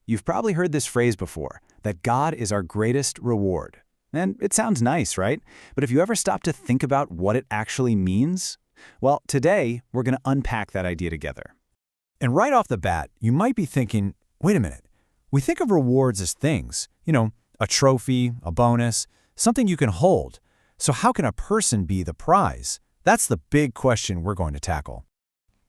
You've probably heard this phrase before, that God is our greatest reward. And it sounds nice, right? But if you ever stop to think about what it actually means, well, today we're going to unpack that idea together. And right off the bat, you might be thinking, wait a minute, we think of rewards as things, a trophy, a bonus, something you can hold. So how can a person be the prize? That's the big question we're going to tackle.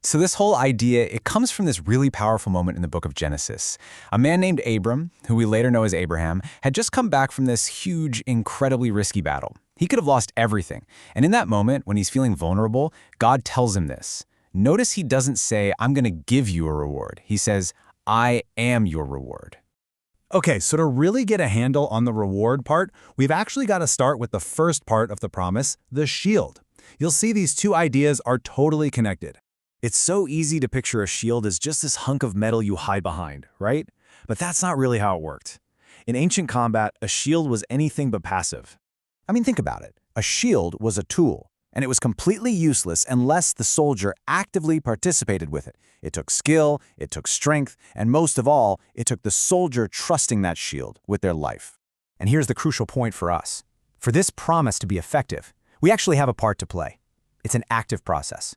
So this whole idea, it comes from this really powerful moment in the book of Genesis. A man named Abram, who we later know as Abraham, had just come back from this huge, incredibly risky battle. He could have lost everything. And in that moment, when he's feeling vulnerable, God tells him this. Notice he doesn't say, I'm going to give you a reward. He says, I am your reward. Okay, so to really get a handle on the reward part, we've actually got to start with the first part of the promise, the shield. You'll see these two ideas are totally connected. It's so easy to picture a shield as just this hunk of metal you hide behind, right? But that's not really how it worked. In ancient combat, a shield was anything but passive. I mean, think about it. A shield was a tool, and it was completely useless unless the soldier actively participated with it. It took skill, it took strength, and most of all, it took the soldier trusting that shield with their life. And here's the crucial point for us. For this promise to be effective, we actually have a part to play. It's an active process.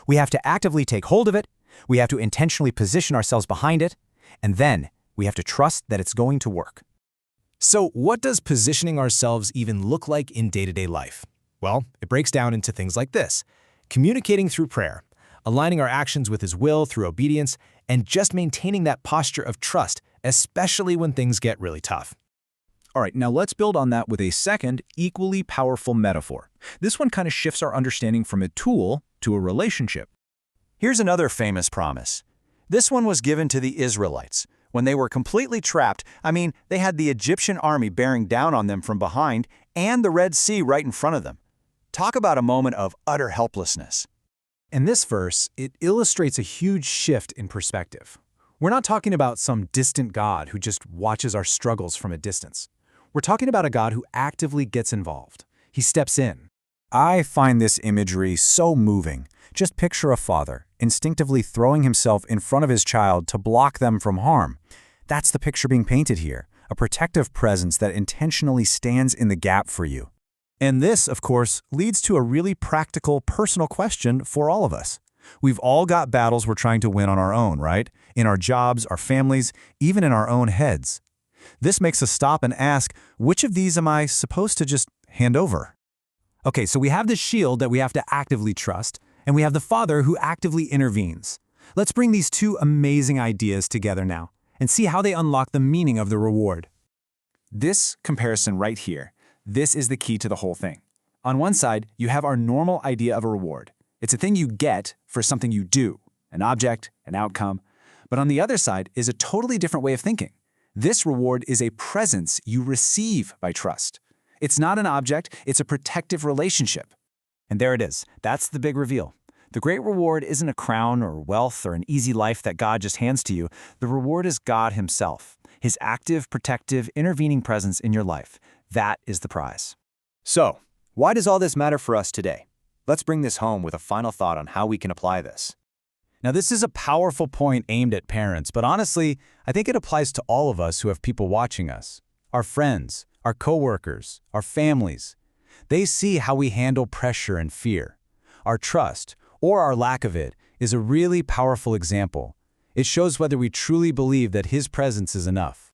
We have to actively take hold of it, we have to intentionally position ourselves behind it, and then we have to trust that it's going to work. So what does positioning ourselves even look like in day-to-day life? Well, it breaks down into things like this: communicating through prayer, aligning our actions with His will through obedience, and just maintaining that posture of trust, especially when things get really tough. All right, now let's build on that with a second, equally powerful metaphor. This one kind of shifts our understanding from a tool to a relationship. Here's another famous promise. This one was given to the Israelites. When they were completely trapped, they had the Egyptian army bearing down on them from behind and the Red Sea right in front of them. Talk about a moment of utter helplessness. In this verse, it illustrates a huge shift in perspective. We're not talking about some distant God who just watches our struggles from a distance. We're talking about a God who actively gets involved. He steps in. I find this imagery so moving. Just picture a father instinctively throwing himself in front of his child to block them from harm. That's the picture being painted here, a protective presence that intentionally stands in the gap for you. And this, of course, leads to a really practical, personal question for all of us. We've all got battles we're trying to win on our own, right? In our jobs, our families, even in our own heads. This makes us stop and ask, which of these am I supposed to just hand over? Okay, so we have the shield that we have to actively trust, and we have the Father who actively intervenes. Let's bring these two amazing ideas together now and see how they unlock the meaning of the reward. This comparison right here, this is the key to the whole thing. On one side, you have our normal idea of a reward. It's a thing you get for something you do, an object, an outcome. But on the other side is a totally different way of thinking. This reward is a presence you receive by trust. It's not an object, it's a protective relationship. And there it is. That's the big reveal. The great reward isn't a crown or wealth or an easy life that God just hands to you. The reward is God Himself, His active, protective, intervening presence in your life. That is the prize. So, why does all this matter for us today? Let's bring this home with a final thought on how we can apply this. Now, this is a powerful point aimed at parents, but honestly, I think it applies to all of us who have people watching us. Our friends, our coworkers, our families. They see how we handle pressure and fear. Our trust, or our lack of it, is a really powerful example. It shows whether we truly believe that His presence is enough.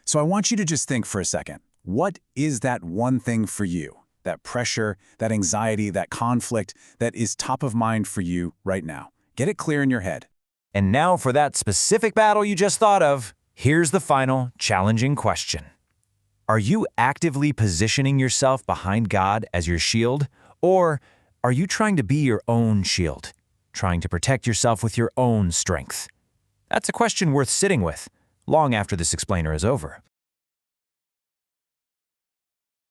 So I want you to just think for a second. What is that one thing for you? That pressure, that anxiety, that conflict that is top of mind for you right now? Get it clear in your head. And now for that specific battle you just thought of, here's the final challenging question. Are you actively positioning yourself behind God as your shield? Or are you trying to be your own shield, trying to protect yourself with your own strength? That's a question worth sitting with, long after this explainer is over.